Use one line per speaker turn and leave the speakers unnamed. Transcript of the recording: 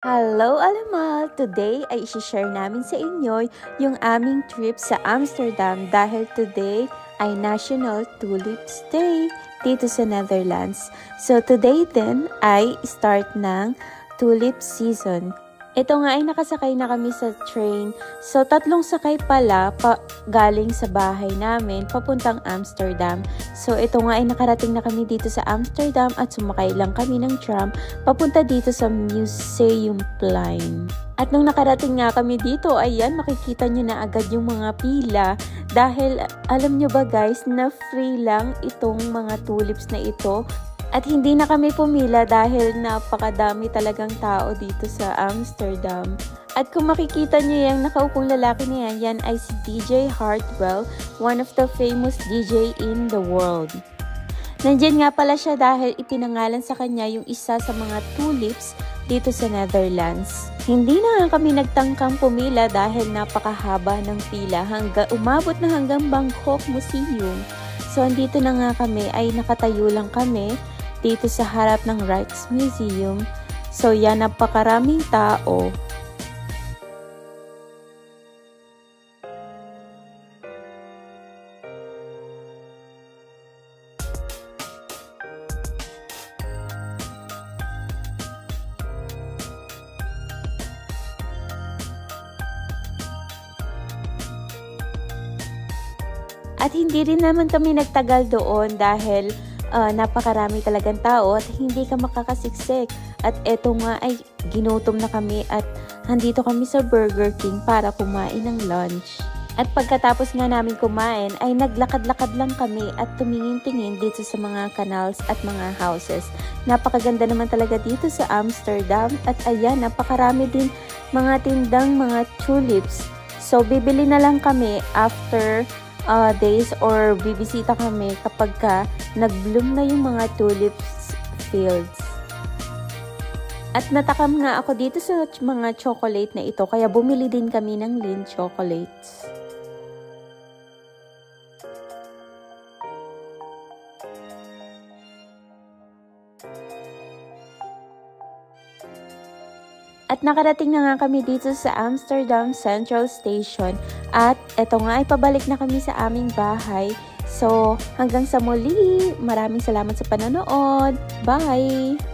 Hello Alamal! Today ay isi-share namin sa inyo yung aming trip sa Amsterdam dahil today ay National Tulips Day dito sa Netherlands. So today din ay start ng tulip season. Ito nga ay nakasakay na kami sa train. So, 3 sakay pala galing sa bahay namin papuntang Amsterdam. So, ito nga ay nakarating na kami dito sa Amsterdam at sumakay lang kami ng tram papunta dito sa Museumplein. At nung nakarating nga kami dito, ayan, makikita nyo na agad yung mga pila. Dahil, alam nyo ba guys, na free lang itong mga tulips na ito. At hindi na kami pumila dahil napakadami talagang tao dito sa Amsterdam. At kung makikita niyo yung nakaupong lalaki na yan ay si DJ Hartwell, one of the famous DJ in the world. Nandiyan nga pala siya dahil ipinangalan sa kanya yung isa sa mga tulips dito sa Netherlands. Hindi na nga kami nagtangkang pumila dahil napakahaba ng pila umabot na hanggang Bangkok Museum. So andito na nga kami ay nakatayo lang kami dito sa harap ng Rijksmuseum. So yan, napakaraming tao. At hindi rin naman kami nagtagal doon dahil napakarami talagang tao at hindi ka makakasiksik. At eto nga ay ginutom na kami at nandito kami sa Burger King para kumain ng lunch. At pagkatapos nga namin kumain ay naglakad-lakad lang kami at tumingin-tingin dito sa mga canals at mga houses. Napakaganda naman talaga dito sa Amsterdam at ayan, napakarami din mga tindang mga tulips. So bibili na lang kami after days or bibisita kami kapag nag-bloom na yung mga tulips fields. At natakam nga ako dito sa mga chocolate na ito kaya bumili din kami ng Lindt chocolates. At nakarating na nga kami dito sa Amsterdam Central Station at eto nga ay pabalik na kami sa aming bahay. So hanggang sa muli, maraming salamat sa panonood. Bye!